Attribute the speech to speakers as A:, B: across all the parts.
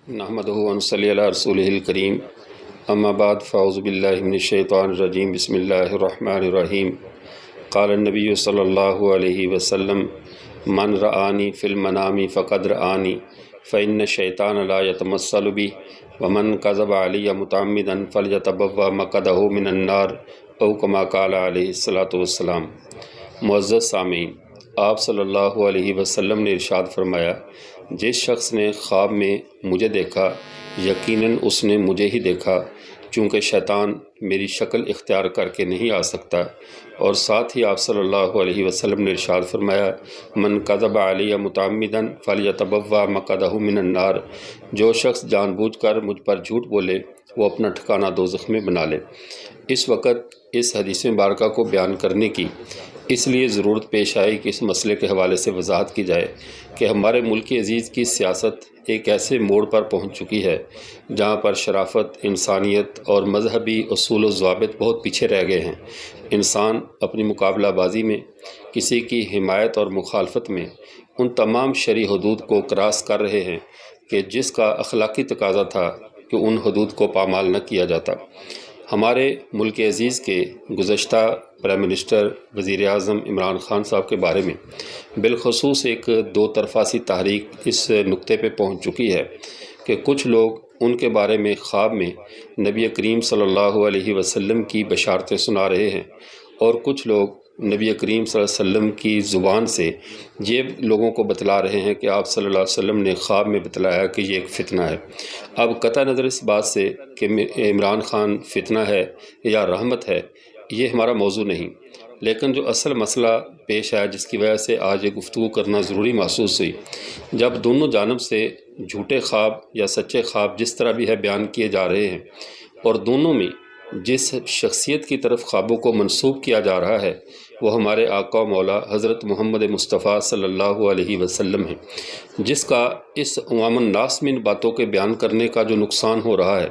A: نحمدہ و نصلی علی رسولہ الکریم اما بعد فاعوذ باللہ من الشیطان الرجیم بسم اللہ الرحمن الرحیم قال النبی صلی اللہ علیہ وسلم من رآنی فی المنام فقد رآنی فإن الشیطان لا يتمثل بی ومن کذب علی متعمدا فلیتبوأ مقعدہ من النار او کما قال علیہ الصلاۃ والسلام۔ معزز سامعین، آپ صلی اللہ علیہ وسلم نے ارشاد فرمایا، جس شخص نے خواب میں مجھے دیکھا یقیناً اس نے مجھے ہی دیکھا، چونکہ شیطان میری شکل اختیار کر کے نہیں آ سکتا۔ اور ساتھ ہی آپ صلی اللہ علیہ وسلم نے ارشاد فرمایا، من کذب علی متعمدا فلیتبوأ مقعدہ من النار، جو شخص جان بوجھ کر مجھ پر جھوٹ بولے وہ اپنا ٹھکانہ دوزخ میں بنا لے۔ اس وقت اس حدیث مبارکہ کو بیان کرنے کی اس لیے ضرورت پیش آئی کہ اس مسئلے کے حوالے سے وضاحت کی جائے کہ ہمارے ملک عزیز کی سیاست ایک ایسے موڑ پر پہنچ چکی ہے جہاں پر شرافت، انسانیت اور مذہبی اصول و ضوابط بہت پیچھے رہ گئے ہیں۔ انسان اپنی مقابلہ بازی میں کسی کی حمایت اور مخالفت میں ان تمام شرعی حدود کو کراس کر رہے ہیں کہ جس کا اخلاقی تقاضا تھا کہ ان حدود کو پامال نہ کیا جاتا۔ ہمارے ملک عزیز کے گزشتہ پرائم منسٹر وزیر اعظم عمران خان صاحب کے بارے میں بالخصوص ایک دو طرفہ سی تحریک اس نقطے پہ پہنچ چکی ہے کہ کچھ لوگ ان کے بارے میں خواب میں نبی کریم صلی اللہ علیہ وسلم کی بشارتیں سنا رہے ہیں، اور کچھ لوگ نبی کریم صلی اللہ علیہ وسلم کی زبان سے یہ لوگوں کو بتلا رہے ہیں کہ آپ صلی اللہ علیہ وسلم نے خواب میں بتلایا کہ یہ ایک فتنہ ہے۔ اب قطع نظر اس بات سے کہ عمران خان فتنہ ہے یا رحمت ہے، یہ ہمارا موضوع نہیں، لیکن جو اصل مسئلہ پیش آیا جس کی وجہ سے آج یہ گفتگو کرنا ضروری محسوس ہوئی، جب دونوں جانب سے جھوٹے خواب یا سچے خواب جس طرح بھی ہے بیان کیے جا رہے ہیں، اور دونوں میں جس شخصیت کی طرف خوابوں کو منسوب کیا جا رہا ہے وہ ہمارے آقا و مولا حضرت محمد مصطفیٰ صلی اللہ علیہ وسلم ہے، جس کا اس عوام الناس میں ان باتوں کے بیان کرنے کا جو نقصان ہو رہا ہے،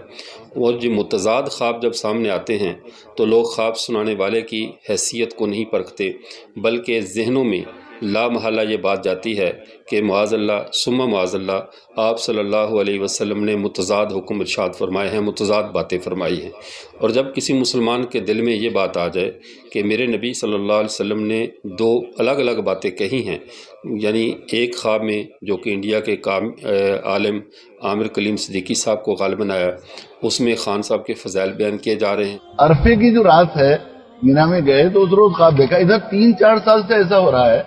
A: وہ جو متضاد خواب جب سامنے آتے ہیں تو لوگ خواب سنانے والے کی حیثیت کو نہیں پرکھتے، بلکہ ذہنوں میں لا محالہ یہ بات جاتی ہے کہ معاذ اللہ ثم معاذ اللہ آپ صلی اللہ علیہ وسلم نے متضاد حکم ارشاد فرمائے ہیں، متضاد باتیں فرمائی ہیں۔ اور جب کسی مسلمان کے دل میں یہ بات آ جائے کہ میرے نبی صلی اللہ علیہ وسلم نے دو الگ الگ باتیں کہی ہیں، یعنی ایک خواب میں جو کہ انڈیا کے عالم عامر کلیم صدیقی صاحب کو غالباً آیا، اس میں خان صاحب کے فضائل بیان کیے جا رہے ہیں۔
B: عرفے کی جو رات ہے مینا میں گئے تو اس روز خواب دیکھا۔ ادھر 3-4 سال سے ایسا ہو رہا ہے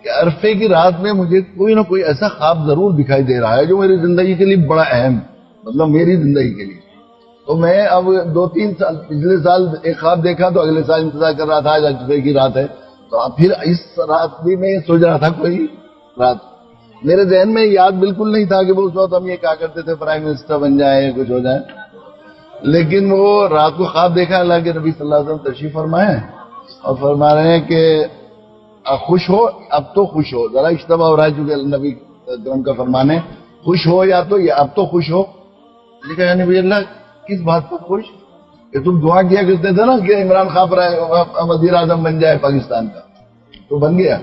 B: کہ عرفے کی رات میں مجھے کوئی نہ کوئی ایسا خواب ضرور دکھائی دے رہا ہے جو میری زندگی کے لیے بڑا اہم، مطلب میری زندگی کے لیے۔ تو میں اب 2-3 سال، پچھلے سال ایک خواب دیکھا تو اگلے سال انتظار کر رہا تھا آج عرفے کی رات ہے، تو اب پھر اس رات بھی میں سوچ رہا تھا کوئی رات میرے ذہن میں یاد بالکل نہیں تھا کہ وہ اس وقت ہم یہ کہا کرتے تھے پرائم منسٹر بن جائے کچھ ہو جائے، لیکن وہ رات کو خواب دیکھا اللہ کے نبی صلی اللہ علیہ وسلم تشریف فرمائے اور فرما رہے ہیں کہ خوش ہو، اب تو خوش ہو، ذرا اشتباہ ہو رہا ہے چونکہ نبی کرم کا فرمان ہے خوش ہو یا تو اب تو خوش ہو۔ لیکن یا نبی اللہ کس بات پر خوش؟ کہ تم دعا کیا کرتے تھے نا کہ عمران خان وزیر اعظم بن جائے پاکستان کا، تو بن گیا۔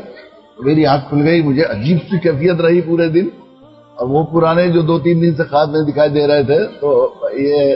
B: میری آنکھ کھل گئی، مجھے عجیب سی کیفیت رہی پورے دن، اور وہ پرانے جو 2-3 دن سے خواب میں دکھائی دے رہے تھے تو یہ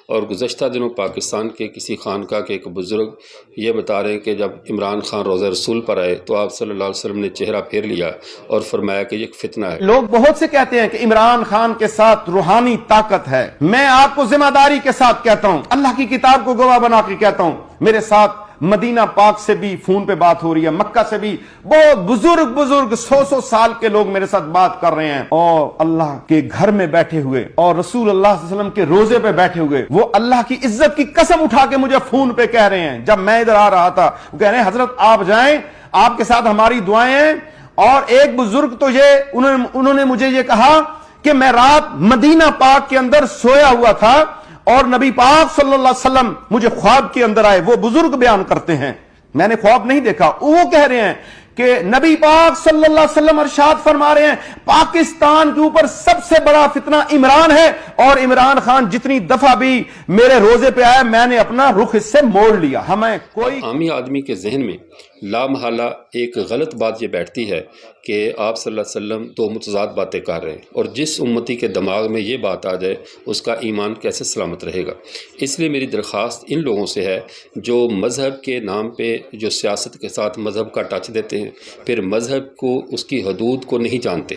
A: اور گزشتہ دنوں پاکستان کے کسی خانقاہ کے ایک بزرگ یہ بتا رہے ہیں کہ جب عمران خان روضہ رسول پر آئے تو آپ صلی اللہ علیہ وسلم نے چہرہ پھیر لیا اور فرمایا کہ یہ ایک فتنہ ہے۔
C: لوگ بہت سے کہتے ہیں کہ عمران خان کے ساتھ روحانی طاقت ہے، میں آپ کو ذمہ داری کے ساتھ کہتا ہوں، اللہ کی کتاب کو گواہ بنا کے کہتا ہوں، میرے ساتھ مدینہ پاک سے بھی فون پہ بات ہو رہی ہے، مکہ سے بھی بہت بزرگ 100 سال کے لوگ میرے ساتھ بات کر رہے ہیں، اور اللہ کے گھر میں بیٹھے ہوئے اور رسول اللہ صلی اللہ علیہ وسلم کے روزے پہ بیٹھے ہوئے وہ اللہ کی عزت کی قسم اٹھا کے مجھے فون پہ کہہ رہے ہیں۔ جب میں ادھر آ رہا تھا وہ کہہ رہے ہیں حضرت آپ جائیں، آپ کے ساتھ ہماری دعائیں ہیں۔ اور ایک بزرگ تو انہوں نے مجھے یہ کہا کہ میں رات مدینہ پاک کے اندر سویا ہوا تھا اور نبی پاک صلی اللہ علیہ وسلم مجھے خواب کے اندر آئے۔ وہ بزرگ بیان کرتے ہیں، میں نے خواب نہیں دیکھا، وہ کہہ رہے ہیں کہ نبی پاک صلی اللہ علیہ وسلم ارشاد فرما رہے ہیں پاکستان کے اوپر سب سے بڑا فتنہ عمران ہے، اور عمران خان جتنی دفعہ بھی میرے روزے پہ آیا میں نے اپنا رخ اس سے موڑ لیا۔ ہمیں کوئی
A: عامی آدمی کے ذہن میں لا محالہ ایک غلط بات یہ بیٹھتی ہے کہ آپ صلی اللہ علیہ وسلم دو متضاد باتیں کر رہے ہیں، اور جس امتی کے دماغ میں یہ بات آ جائے اس کا ایمان کیسے سلامت رہے گا۔ اس لیے میری درخواست ان لوگوں سے ہے جو مذہب کے نام پہ جو سیاست کے ساتھ مذہب کا ٹچ دیتے ہیں، پھر مذہب کو اس کی حدود کو نہیں جانتے،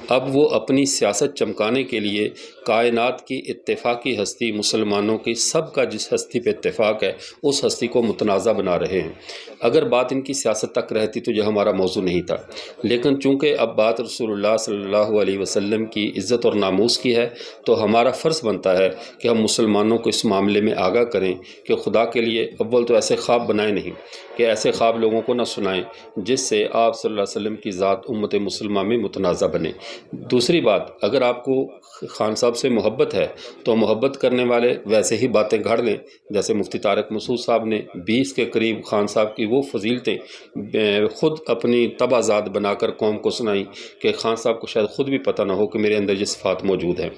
A: اب وہ اپنی سیاست چمکانے کے لیے کائنات کی اتفاقی ہستی مسلمانوں کی سب کا جس ہستی پہ اتفاق ہے اس ہستی کو متنازع بنا رہے ہیں۔ اگر بات ان کی سیاست تک رہتی تو یہ ہمارا موضوع نہیں تھا، لیکن چونکہ اب بات رسول اللہ صلی اللہ علیہ وسلم کی عزت اور ناموس کی ہے تو ہمارا فرض بنتا ہے کہ ہم مسلمانوں کو اس معاملے میں آگاہ کریں کہ خدا کے لیے اول تو ایسے خواب بنائیں نہیں کہ ایسے خواب لوگوں کو نہ سنائیں جس سے آپ صلی اللہ علیہ وسلم کی ذات امت مسلمہ میں متنازع بنے۔ دوسری بات، اگر آپ کو خان صاحب سے محبت ہے تو محبت کرنے والے ویسے ہی باتیں گھڑ لیں جیسے مفتی طارق مسعود صاحب نے 20 کے قریب خان صاحب کی وہ فضیلتیں خود اپنی طبع ذات بنا کر قوم کو سنائیں کہ خان صاحب کو شاید خود بھی پتہ نہ ہو کہ میرے اندر یہ صفات موجود ہیں،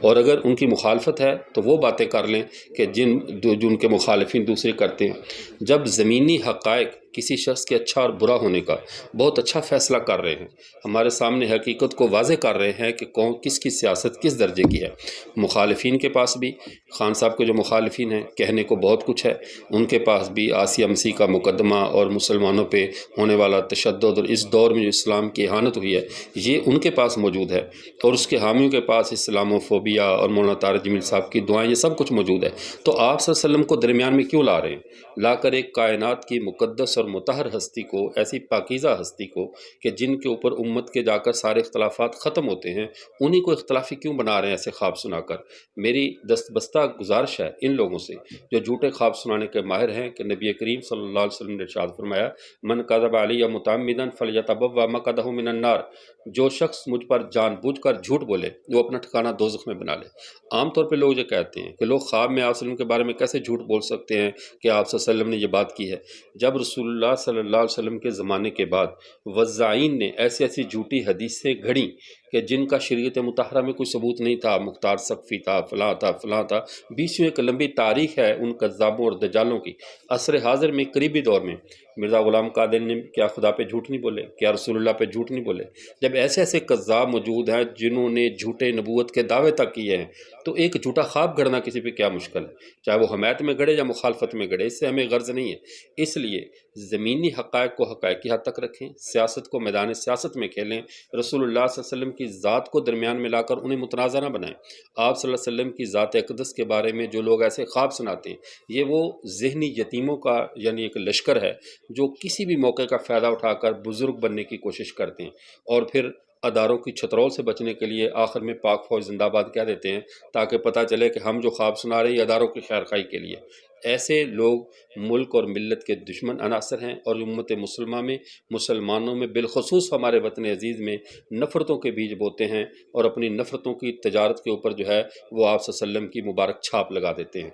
A: اور اگر ان کی مخالفت ہے تو وہ باتیں کر لیں کہ جن کے مخالفین دوسرے کرتے ہیں۔ جب زمینی حقائق کسی شخص کے اچھا اور برا ہونے کا بہت اچھا فیصلہ کر رہے ہیں، ہمارے سامنے حقیقت کو واضح کر رہے ہیں کہ کون کس کی سیاست کس درجے کی ہے۔ مخالفین کے پاس بھی، خان صاحب کے جو مخالفین ہیں کہنے کو بہت کچھ ہے، ان کے پاس بھی آسیہ مسیح کا مقدمہ اور مسلمانوں پہ ہونے والا تشدد اور اس دور میں جو اسلام کی اہانت ہوئی ہے یہ ان کے پاس موجود ہے، اور اس کے حامیوں کے پاس اسلام فوبیا اور مولانا طارق جمیل صاحب کی دعائیں، یہ سب کچھ موجود ہے۔ تو آپ صلی اللہ علیہ وسلم کو درمیان میں کیوں لا رہے ہیں؟ لا کر ایک کائنات کی مقدس اور مطہر ہستی کو، ایسی پاکیزہ ہستی کو کہ جن کے اوپر امت کے جا کر سارے اختلافات ختم ہوتے ہیں، انہی کو اختلافی کیوں بنا رہے ہیں ایسے خواب سنا کر؟ میری دستبستہ گزارش ہے ان لوگوں سے جو جھوٹے خواب سنانے کے ماہر ہیں کہ نبی کریم صلی اللہ علیہ وسلم نے ارشاد فرمایا، من کذب علی متعمدا فلیتبوأ مقعدہ من النار، جو شخص مجھ پر جان بوجھ کر جھوٹ بولے وہ اپنا ٹھکانہ دوزخ میں بنا لے۔ عام طور پہ لوگ یہ کہتے ہیں کہ لوگ خواب میں آپ صلی اللہ علیہ وسلم کے بارے میں کیسے جھوٹ بول سکتے ہیں کہ آپ صلی اللہ علیہ وسلم نے یہ بات کی ہے، جب رسول اللہ صلی اللہ علیہ وسلم کے زمانے کے بعد وضاعین نے ایسی ایسی جھوٹی حدیثیں گھڑیں کہ جن کا شریعت مطہرہ میں کوئی ثبوت نہیں تھا، مختار سقفی تھا، فلاں تھا، فلاں تھا، بیچ میں ایک لمبی تاریخ ہے ان کذابوں اور دجالوں کی۔ عصر حاضر میں قریبی دور میں مرزا غلام قادر نے کیا خدا پہ جھوٹ نہیں بولے؟ کیا رسول اللہ پہ جھوٹ نہیں بولے؟ جب ایسے ایسے کذاب موجود ہیں جنہوں نے جھوٹے نبوت کے دعوے تک کیے ہیں تو ایک جھوٹا خواب گھڑنا کسی پہ کیا مشکل ہے، چاہے وہ حمایت میں گھڑے یا مخالفت میں گھڑے، اس سے ہمیں غرض نہیں ہے۔ اس لیے زمینی حقائق کو حقائق کی حد تک رکھیں، سیاست کو میدان سیاست میں کھیلیں، رسول اللہ صلی اللہ علیہ وسلم کی ذات کو درمیان میں لا کر انہیں متنازع نہ بنائیں۔ آپ صلی اللہ علیہ وسلم کی ذات اقدس کے بارے میں جو لوگ ایسے خواب سناتے ہیں یہ وہ ذہنی یتیموں کا یعنی ایک لشکر ہے جو کسی بھی موقع کا فائدہ اٹھا کر بزرگ بننے کی کوشش کرتے ہیں اور پھر اداروں کی چھترول سے بچنے کے لیے آخر میں پاک فوج زندہ باد کہہ دیتے ہیں تاکہ پتہ چلے کہ ہم جو خواب سنا رہے ہیں اداروں کی خیر خواہی کے لیے۔ ایسے لوگ ملک اور ملت کے دشمن عناصر ہیں اور امت مسلمہ میں، مسلمانوں میں، بالخصوص ہمارے وطن عزیز میں نفرتوں کے بیج بوتے ہیں اور اپنی نفرتوں کی تجارت کے اوپر جو ہے وہ آپ صلی اللہ علیہ وسلم کی مبارک چھاپ لگا دیتے ہیں۔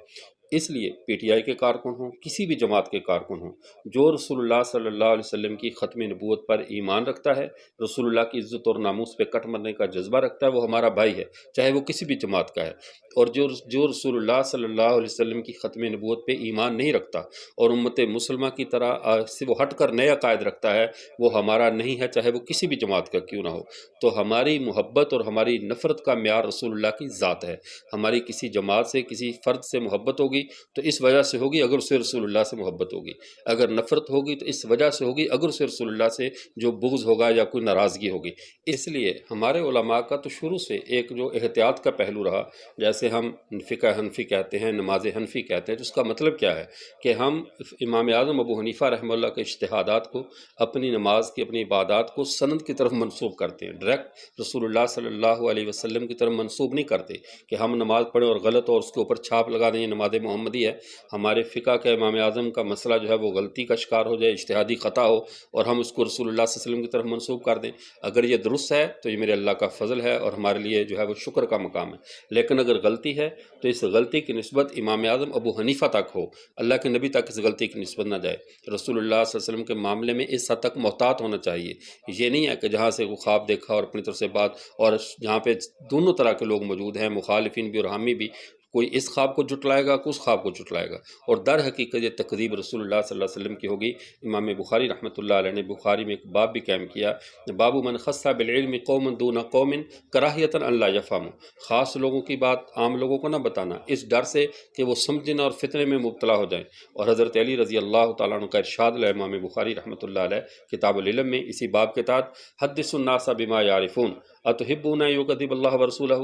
A: اس لیے پی ٹی آئی کے کارکن ہوں، کسی بھی جماعت کے کارکن ہوں، جو رسول اللہ صلی اللہ علیہ وسلم کی ختم نبوت پر ایمان رکھتا ہے، رسول اللہ کی عزت اور ناموس پہ کٹ مرنے کا جذبہ رکھتا ہے، وہ ہمارا بھائی ہے، چاہے وہ کسی بھی جماعت کا ہے۔ اور جو رسول اللہ صلی اللہ علیہ وسلم کی ختم نبوت پہ ایمان نہیں رکھتا اور امت مسلمہ کی طرح سے وہ ہٹ کر نئے عقائد رکھتا ہے، وہ ہمارا نہیں ہے، چاہے وہ کسی بھی جماعت کا کیوں نہ ہو۔ تو ہماری محبت اور ہماری نفرت کا معیار رسول اللہ کی ذات ہے۔ ہماری کسی جماعت سے، کسی فرد سے محبت ہوگی تو اس وجہ سے ہوگی اگر اسے رسول اللہ سے محبت ہوگی، اگر نفرت ہوگی تو اس وجہ سے ہوگی اگر اسے رسول اللہ سے جو بغض ہوگا یا کوئی ناراضگی ہوگی۔ اس لیے ہمارے علماء کا تو شروع سے ایک جو احتیاط کا پہلو رہا، جیسے ہم فقہ حنفی کہتے ہیں، نماز حنفی کہتے ہیں، تو اس کا مطلب کیا ہے کہ ہم امام اعظم ابو حنیفہ رحمہ اللہ کے اجتہادات کو، اپنی نماز کی، اپنی عبادات کو سند کی طرف منسوب کرتے ہیں، ڈائریکٹ رسول اللہ صلی اللہ علیہ وسلم کی طرف منسوب نہیں کرتے کہ ہم نماز پڑھیں اور غلط اور اس کے اوپر چھاپ لگا دیں یہ نماز محمدی ہے۔ ہمارے فقہ کے امام اعظم کا مسئلہ جو ہے وہ غلطی کا شکار ہو جائے، اجتہادی خطا ہو اور ہم اس کو رسول اللہ صلی اللہ علیہ وسلم کی طرف منسوب کر دیں، اگر یہ درست ہے تو یہ میرے اللہ کا فضل ہے اور ہمارے لیے جو ہے وہ شکر کا مقام ہے، لیکن اگر غلطی ہے تو اس غلطی کی نسبت امام اعظم ابو حنیفہ تک ہو، اللہ کے نبی تک اس غلطی کی نسبت نہ جائے۔ رسول اللہ صلی اللہ علیہ وسلم کے معاملے میں اس حد تک محتاط ہونا چاہیے، یہ نہیں ہے کہ جہاں سے وہ خواب دیکھا اور اپنی طرف سے بات، اور جہاں پہ دونوں طرح کے لوگ موجود ہیں، مخالفین بھی اور حامی بھی، کوئی اس خواب کو جھٹلائے گا، کوئی اس خواب کو جھٹلائے گا، اور در حقیقت یہ تکذیب رسول اللہ صلی اللہ علیہ وسلم کی ہوگی۔ امام بخاری رحمۃ اللہ علیہ نے بخاری میں ایک باب بھی قائم کیا، باب من خص بالعلم قوما دون قوم کراہیۃ ان لا یفہموا، خاص لوگوں کی بات عام لوگوں کو نہ بتانا اس ڈر سے کہ وہ سمجھنا اور فتنے میں مبتلا ہو جائیں۔ اور حضرت علی رضی اللہ تعالیٰ عنہ کا ارشاد ہے امام بخاری رحمۃ اللہ علیہ کتاب العلم میں اسی باب کے تحت، حدث الناس بما یعرفون اتحبون ان یکذب اللہ ورسولہ،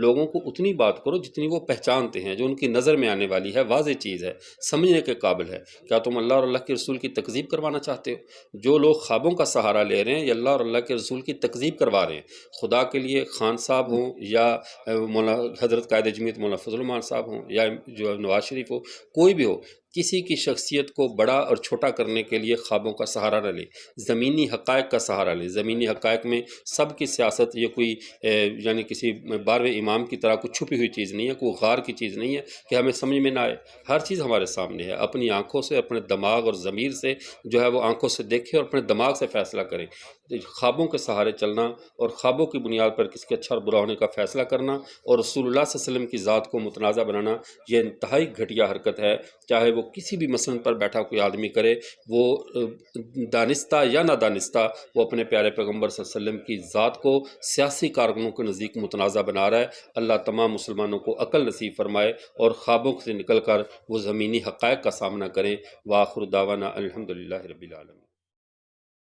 A: لوگوں کو اتنی بات کرو جتنی وہ پہچانتے ہیں، جو ان کی نظر میں آنے والی ہے، واضح چیز ہے، سمجھنے کے قابل ہے۔ کیا تم اللہ اور اللہ کے رسول کی تکذیب کروانا چاہتے ہو؟ جو لوگ خوابوں کا سہارا لے رہے ہیں یہ اللہ اور اللہ کے رسول کی تکذیب کروا رہے ہیں۔ خدا کے لیے خان صاحب ہوں یا حضرت قائد جمعیت مولانا فضل الرحمان صاحب ہوں یا جو نواز شریف ہو، کوئی بھی ہو، کسی کی شخصیت کو بڑا اور چھوٹا کرنے کے لیے خوابوں کا سہارا نہ لیں، زمینی حقائق کا سہارا لیں۔ زمینی حقائق میں سب کی سیاست یہ کوئی یعنی کسی 12ویں امام کی طرح کوئی چھپی ہوئی چیز نہیں ہے، کوئی غار کی چیز نہیں ہے کہ ہمیں سمجھ میں نہ آئے، ہر چیز ہمارے سامنے ہے۔ اپنی آنکھوں سے، اپنے دماغ اور ضمیر سے جو ہے وہ آنکھوں سے دیکھیں اور اپنے دماغ سے فیصلہ کریں۔ خوابوں کے سہارے چلنا اور خوابوں کی بنیاد پر کسی کے اچھا اور برا ہونے کا فیصلہ کرنا اور رسول اللہ صلی اللہ علیہ وسلم کی ذات کو متنازع بنانا، یہ انتہائی گھٹیا حرکت ہے، چاہے وہ کسی بھی مسلم پر بیٹھا کوئی آدمی کرے، وہ دانستہ یا نادانستہ وہ اپنے پیارے پیغمبر صلی اللہ علیہ وسلم کی ذات کو سیاسی کارکنوں کے نزدیک متنازع بنا رہا ہے۔ اللہ تمام مسلمانوں کو عقل نصیب فرمائے اور خوابوں سے نکل کر وہ زمینی حقائق کا سامنا کریں۔ وآخر دعوانا الحمدللہ رب العالمین۔